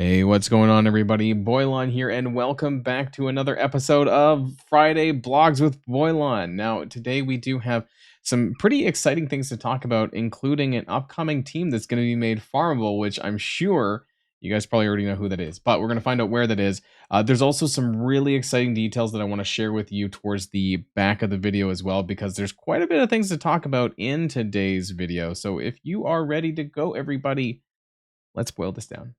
Hey, what's going on, everybody? Boilon here, and welcome back to another episode of Friday Blogs with Boilon. Now, today we do have some pretty exciting things to talk about, including an upcoming team that's going to be made farmable, which I'm sure you guys probably already know who that is, but we're going to find out where that is. There's also some really exciting details that I want to share with you towards the back of the video as well, because there's quite a bit of things to talk about in today's video. So if you are ready to go, everybody, let's boil this down.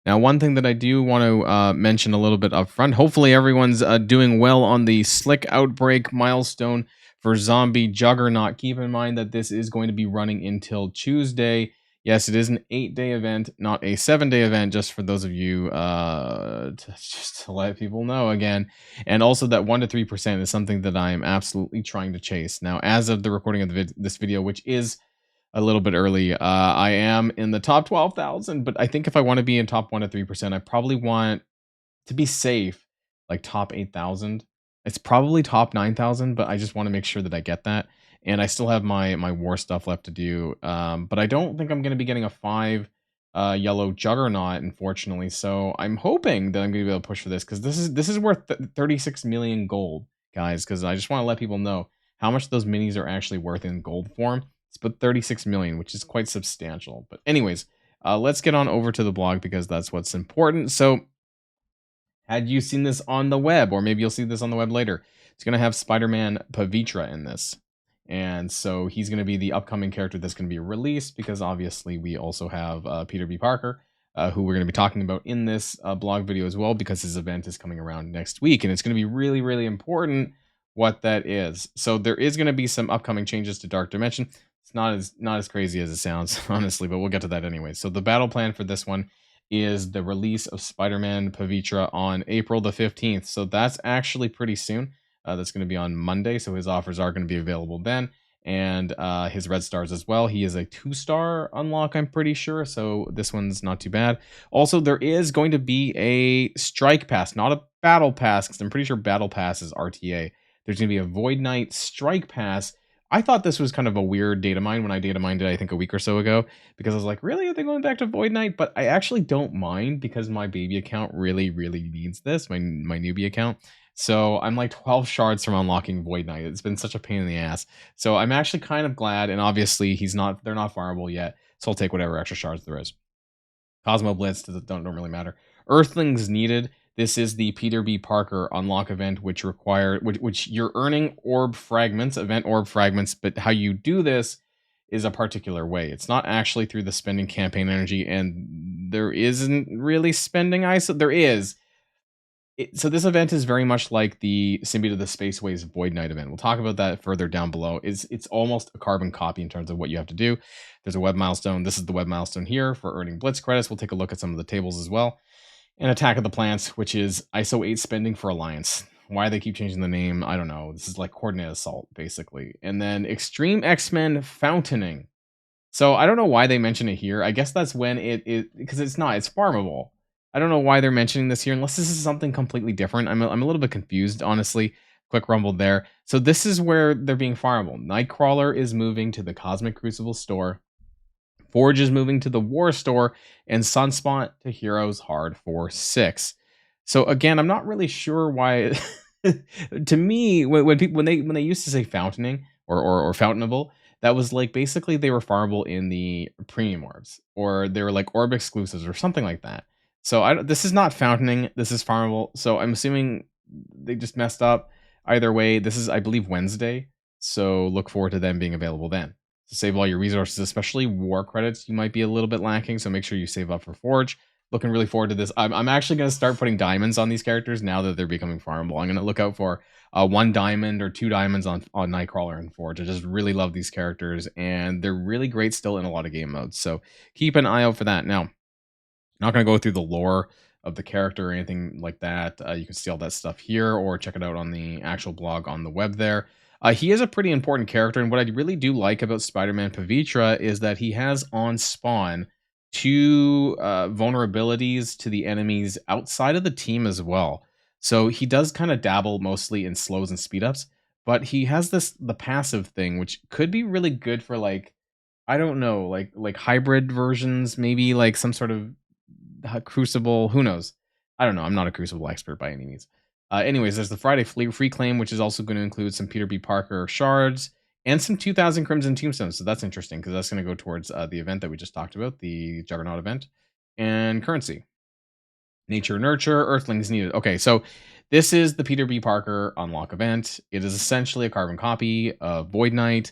Now, one thing that I do want to mention a little bit up front, hopefully everyone's doing well on the Slick Outbreak milestone for Zombie Juggernaut. Keep in mind that this is going to be running until Tuesday. Yes, it is an 8-day event, not a 7-day event, just for those of you, just to let people know again. And also that 1 to 3% is something that I am absolutely trying to chase. Now, as of the recording of this video, which is a little bit early. I am in the top 12,000, but I think if I want to be in top 1 to 3%, I probably want to be safe, like top 8,000. It's probably top 9,000, but I just want to make sure that I get that. And I still have my war stuff left to do. But I don't think I'm going to be getting a 5 yellow juggernaut, unfortunately. So I'm hoping that I'm going to be able to push for this, because this is worth 36 million gold, guys. Because I just want to let people know how much those minis are actually worth in gold form. It's about 36 million, which is quite substantial. But anyways, let's get on over to the blog, because that's what's important. So had you seen this on the web, or maybe you'll see this on the web later, it's going to have Spider-Man Pavitr in this. And so he's going to be the upcoming character that's going to be released, because obviously we also have Peter B. Parker, who we're going to be talking about in this blog video as well, because his event is coming around next week. And it's going to be really, really important what that is. So there is going to be some upcoming changes to Dark Dimension. It's not as crazy as it sounds, honestly, but we'll get to that anyway. So the battle plan for this one is the release of Spider-Man Pavitr on April the 15th. So that's actually pretty soon. That's going to be on Monday. So his offers are going to be available then. And his red stars as well. He is a 2-star unlock, I'm pretty sure. So this one's not too bad. Also, there is going to be a strike pass, not a battle pass, because I'm pretty sure battle pass is RTA. There's going to be a Void Knight strike pass. I thought this was kind of a weird data mine when I data mined it, I think a week or so ago, because I was like, really, are they going back to Void Knight? But I actually don't mind, because my baby account really, really needs this, my newbie account. So I'm like 12 shards from unlocking Void Knight. It's been such a pain in the ass. So I'm actually kind of glad, and obviously they're not farmable yet, so I'll take whatever extra shards there is. Cosmo Blitz don't really matter. Earthlings needed. This is the Peter B. Parker unlock event, which you're earning orb fragments, event orb fragments, but how you do this is a particular way. It's not actually through the spending campaign energy, and there isn't really spending ISO. There is. So this event is very much like the Symbiote of the Spaceways Void Knight event. We'll talk about that further down below. It's almost a carbon copy in terms of what you have to do. There's a web milestone. This is the web milestone here for earning Blitz credits. We'll take a look at some of the tables as well. And Attack of the Plants, which is ISO 8 spending for Alliance. Why they keep changing the name, I don't know. This is like Coordinate Assault, basically. And then Extreme ExMen Fountaining. So I don't know why they mention it here. I guess that's when because it's farmable. I don't know why they're mentioning this here, unless this is something completely different. I'm a little bit confused, honestly. Quick rumble there. So this is where they're being farmable. Nightcrawler is moving to the Cosmic Crucible store. Forge is moving to the War store, and Sunspot to Heroes Hard for 6. So again, I'm not really sure why. To me, when they used to say fountaining or fountainable, that was like basically they were farmable in the premium orbs, or they were like orb exclusives or something like that. So this is not fountain. This is farmable. So I'm assuming they just messed up. Either way, this is, I believe, Wednesday. So look forward to them being available then. To save all your resources, especially war credits, you might be a little bit lacking. So make sure you save up for Forge. Looking really forward to this. I'm actually going to start putting diamonds on these characters now that they're becoming farmable. I'm going to look out for 1 diamond or 2 diamonds on Nightcrawler and Forge. I just really love these characters, and they're really great still in a lot of game modes. So keep an eye out for that. Now, not going to go through the lore of the character or anything like that. You can see all that stuff here, or check it out on the actual blog on the web there. He is a pretty important character, and what I really do like about Spider-Man Pavitr is that he has on spawn 2 vulnerabilities to the enemies outside of the team as well. So he does kind of dabble mostly in slows and speed ups, but he has the passive thing, which could be really good for like, I don't know, like hybrid versions, maybe like some sort of Crucible. Who knows? I don't know. I'm not a Crucible expert by any means. Anyways, there's the Friday free claim, which is also going to include some Peter B. Parker shards and some 2,000 Crimson Tombstones. So that's interesting because that's going to go towards the event that we just talked about, the Juggernaut event, and currency. Nature Nurture, Earthlings Needed. Okay, so this is the Peter B. Parker unlock event. It is essentially a carbon copy of Void Knight.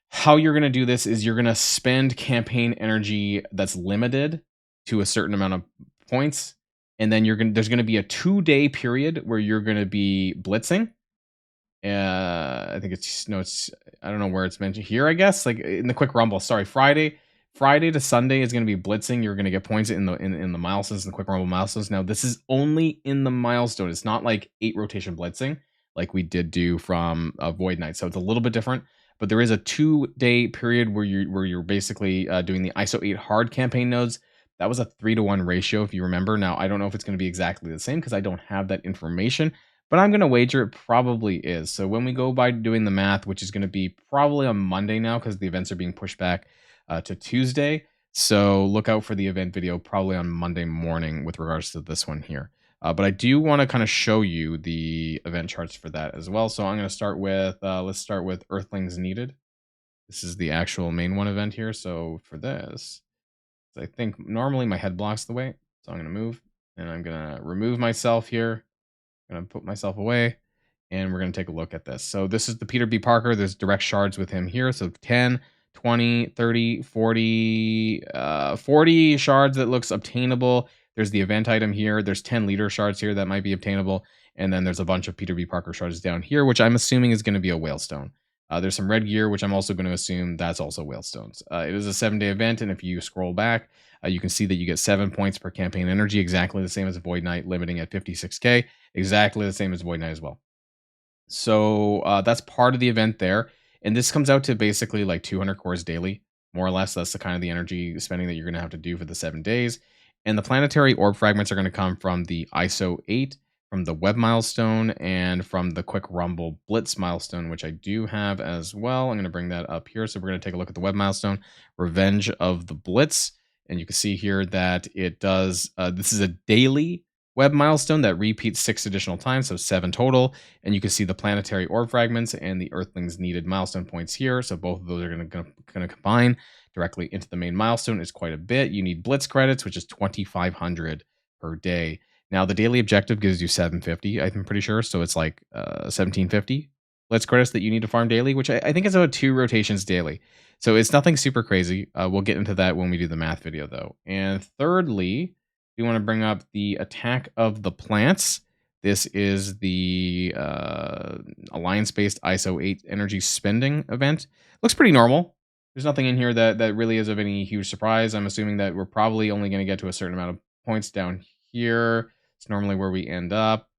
How you're going to do this is you're going to spend campaign energy that's limited to a certain amount of points, and then there's going to be a 2-day period where you're going to be blitzing. I think it's I don't know where it's mentioned here. I guess like in the quick rumble. Sorry, Friday to Sunday is going to be blitzing. You're going to get points in the milestones, in the quick rumble milestones. Now this is only in the milestone. It's not like 8 rotation blitzing like we did do from Void Knight. So it's a little bit different. But there is a 2-day period where you're basically doing the ISO 8 hard campaign nodes. That was a 3-to-1 ratio, if you remember. Now I don't know if it's going to be exactly the same because I don't have that information. But I'm going to wager it probably is. So when we go by doing the math, which is going to be probably on Monday now because the events are being pushed back to Tuesday. So look out for the event video probably on Monday morning with regards to this one here. But I do want to kind of show you the event charts for that as well. So I'm going to start with, let's start with Earthlings Needed. This is the actual main one event here. So for this, I think normally my head blocks the way. So I'm going to move and I'm going to remove myself here. I'm going to put myself away and we're going to take a look at this. So this is the Peter B. Parker. There's direct shards with him here. So 10, 20, 30, 40, 40 shards that looks obtainable. There's the event item here. There's 10 leader shards here that might be obtainable. And then there's a bunch of Peter B. Parker shards down here, which I'm assuming is going to be a whalestone. There's some red gear, which I'm also going to assume that's also whalestones. It is a 7-day event. And if you scroll back, you can see that you get 7 points per campaign energy, exactly the same as Void Knight, limiting at 56k, exactly the same as Void Knight as well. So that's part of the event there. And this comes out to basically like 200 cores daily, more or less. That's the kind of the energy spending that you're going to have to do for the 7 days. And the planetary orb fragments are going to come from the ISO 8, from the web milestone, and from the quick rumble blitz milestone, which I do have as well. I'm going to bring that up here. So we're going to take a look at the web milestone, Revenge of the Blitz. And you can see here that it does, this is a daily web milestone that repeats 6 additional times, so 7 total. And you can see the planetary orb fragments and the Earthlings Needed milestone points here. So both of those are going to combine directly into the main milestone. Is quite a bit. You need blitz credits, which is 2,500 per day. Now the daily objective gives you 750, I'm pretty sure. So it's like 1,750 blitz credits that you need to farm daily, which I think is about 2 rotations daily. So it's nothing super crazy. We'll get into that when we do the math video though. And thirdly, we want to bring up the Attack of the Plants. This is the alliance-based ISO 8 energy spending event. Looks pretty normal. There's nothing in here that really is of any huge surprise. I'm assuming that we're probably only going to get to a certain amount of points down here. It's normally where we end up.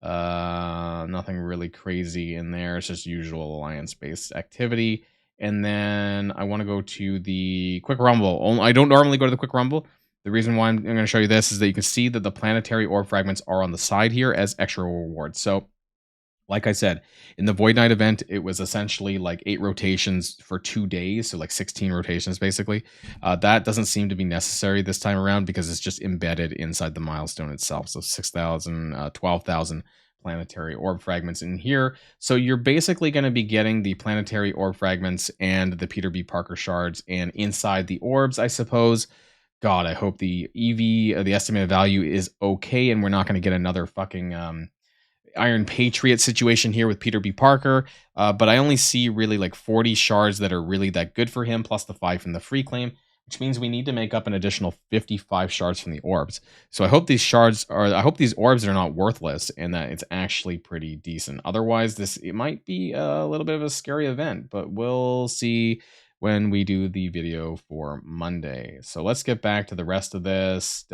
Nothing really crazy in there. It's just usual alliance-based activity. And then I want to go to the quick rumble. I don't normally go to the quick rumble. The reason why I'm going to show you this is that you can see that the planetary orb fragments are on the side here as extra rewards. So like I said, in the Void Knight event, it was essentially like 8 rotations for 2 days. So like 16 rotations, basically. That doesn't seem to be necessary this time around because it's just embedded inside the milestone itself. So 6,000, 12,000 planetary orb fragments in here. So you're basically going to be getting the planetary orb fragments and the Peter B. Parker shards, and inside the orbs, I suppose. God, I hope the EV, the estimated value, is okay, and we're not going to get another fucking Iron Patriot situation here with Peter B. Parker. But I only see really like 40 shards that are really that good for him, plus the 5 from the free claim, which means we need to make up an additional 55 shards from the orbs. So I hope these orbs are not worthless and that it's actually pretty decent. Otherwise, it might be a little bit of a scary event, but we'll see when we do the video for Monday. So let's get back to the rest of this.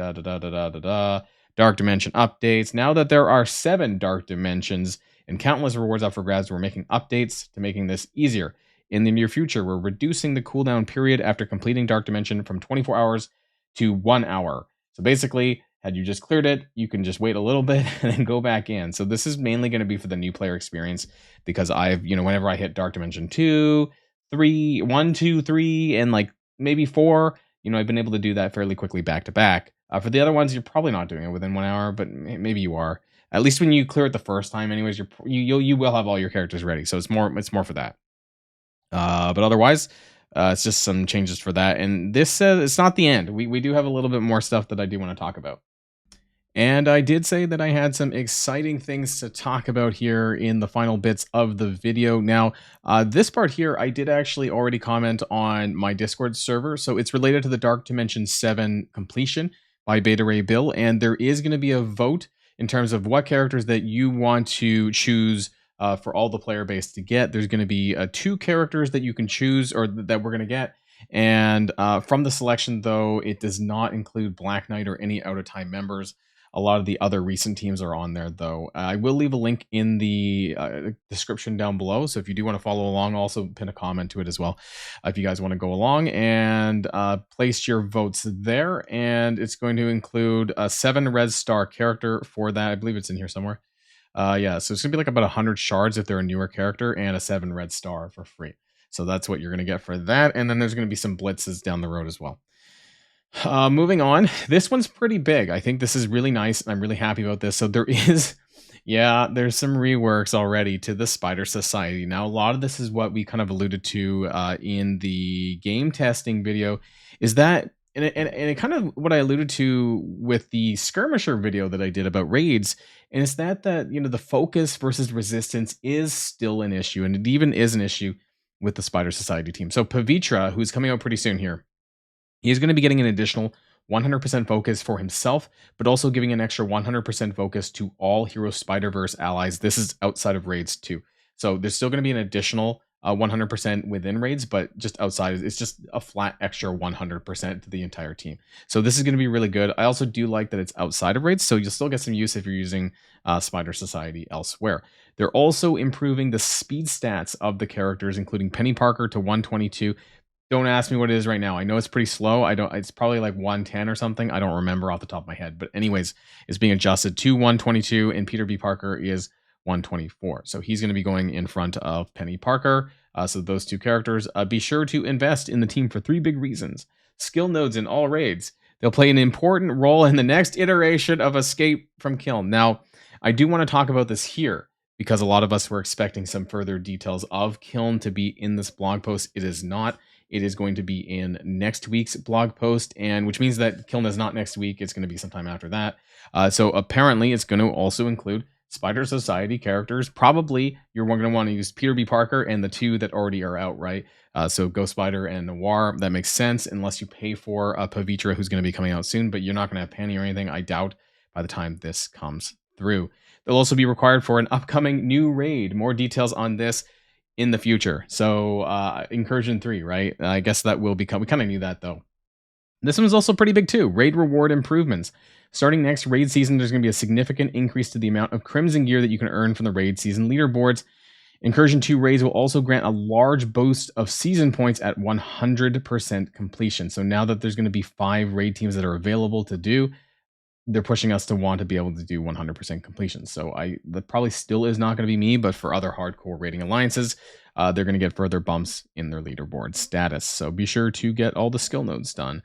Dark Dimension updates. Now that there are 7 Dark Dimensions and countless rewards up for grabs, we're making updates to making this easier. In the near future, we're reducing the cooldown period after completing Dark Dimension from 24 hours to 1 hour. So basically, Had you just cleared it, you can just wait a little bit and then go back in. So this is mainly going to be for the new player experience, because I've, whenever I hit Dark Dimension 2, 3, 1, 2, 3, and like maybe 4, I've been able to do that fairly quickly back to back. For the other ones, you're probably not doing it within 1 hour, but maybe you are. At least when you clear it the first time, anyways, you will have all your characters ready. So it's more for that. But otherwise, it's just some changes for that. And this says it's not the end. We do have a little bit more stuff that I do want to talk about. And I did say that I had some exciting things to talk about here in the final bits of the video. Now, this part here, I did actually already comment on my Discord server. So it's related to the Dark Dimension 7 completion by Beta Ray Bill. And there is going to be a vote in terms of what characters that you want to choose for all the player base to get. There's going to be 2 characters that you can choose, or that we're going to get. And from the selection, though, it does not include Black Knight or any Out of Time members. A lot of the other recent teams are on there, though. I will leave a link in the description down below. So if you do want to follow along, I'll also pin a comment to it as well. If you guys want to go along and place your votes there. And it's going to include a 7 red star character for that. I believe it's in here somewhere. Yeah, so it's going to be like about 100 shards if they're a newer character, and a 7 red star for free. So that's what you're going to get for that. And then there's going to be some blitzes down the road as well. Moving on, this one's pretty big. I think this is really nice, and I'm really happy about this. So there is, there's some reworks already to the Spider Society. Now, a lot of this is what we kind of alluded to in the game testing video, is that, and it kind of what I alluded to with the skirmisher video that I did about raids, and it's that the focus versus resistance is still an issue, and it even is an issue with the Spider Society team. So Pavitr, who's coming out pretty soon here, he's going to be getting an additional 100% focus for himself, but also giving an extra 100% focus to all Hero Spider-Verse allies. This is outside of raids too. So there's still going to be an additional 100% within raids, but just outside, it's just a flat extra 100% to the entire team. So this is going to be really good. I also do like that it's outside of raids, so you'll still get some use if you're using Spider Society elsewhere. They're also improving the speed stats of the characters, including Penny Parker to 122. Don't ask me what it is right now. I know it's pretty slow. It's probably like 110 or something. I don't remember off the top of my head. But anyways, it's being adjusted to 122, and Peter B. Parker is 124. So he's going to be going in front of Penny Parker. So those 2 characters. Be sure to invest in the team for 3 big reasons. Skill nodes in all raids. They'll play an important role in the next iteration of Escape from Kiln. Now, I do want to talk about this here, because a lot of us were expecting some further details of Kiln to be in this blog post. It is not. It is going to be in next week's blog post, and which means that Kiln is not next week. It's going to be sometime after that. So apparently it's going to also include Spider Society characters. Probably you're going to want to use Peter B. Parker and the 2 that already are out, right? So Ghost Spider and Noir. That makes sense, unless you pay for Pavitr, who's going to be coming out soon, but you're not going to have Penny or anything, I doubt, by the time this comes through. They'll also be required for an upcoming new raid. More details on this in the future. So Incursion 3, right? I guess that will become, we kind of knew that though. This one was also pretty big too. Raid reward improvements. Starting next raid season, there's going to be a significant increase to the amount of Crimson gear that you can earn from the raid season leaderboards. Incursion 2 raids will also grant a large boost of season points at 100% completion. So now that there's going to be 5 raid teams that are available to do, they're pushing us to want to be able to do 100% completion. So that probably still is not going to be me, but for other hardcore raiding alliances, they're going to get further bumps in their leaderboard status. So be sure to get all the skill nodes done.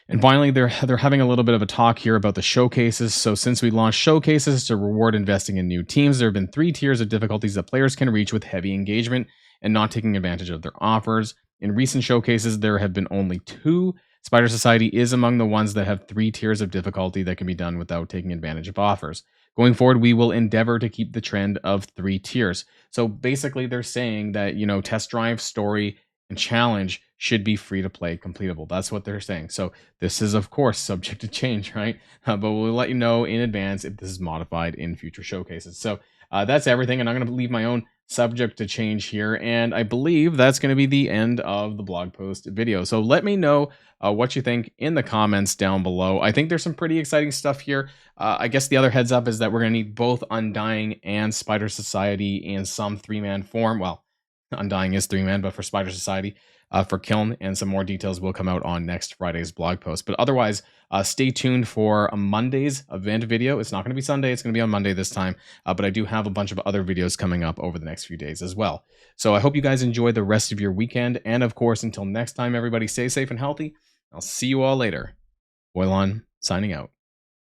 And finally, they're having a little bit of a talk here about the showcases. So since we launched showcases to reward investing in new teams, there have been 3 tiers of difficulties that players can reach with heavy engagement and not taking advantage of their offers. In recent showcases, there have been only 2. Spider Society is among the ones that have 3 tiers of difficulty that can be done without taking advantage of offers. Going forward, we will endeavor to keep the trend of 3 tiers. So basically, they're saying that, test drive, story, and challenge should be free to play completable. That's what they're saying. So this is, of course, subject to change, right? But we'll let you know in advance if this is modified in future showcases. So that's everything. And I'm going to leave my own subject to change here. And I believe that's going to be the end of the blog post video. So let me know what you think in the comments down below. I think there's some pretty exciting stuff here. I guess the other heads up is that we're going to need both Undying and Spider Society in some 3-man form. Well, Undying is 3-man, but for Spider Society, for Kiln, and some more details will come out on next Friday's blog post. But otherwise, stay tuned for a Monday's event video. It's not going to be Sunday. It's going to be on Monday this time. But I do have a bunch of other videos coming up over the next few days as well. So I hope you guys enjoy the rest of your weekend. And of course, until next time, everybody stay safe and healthy. I'll see you all later. Boilon signing out.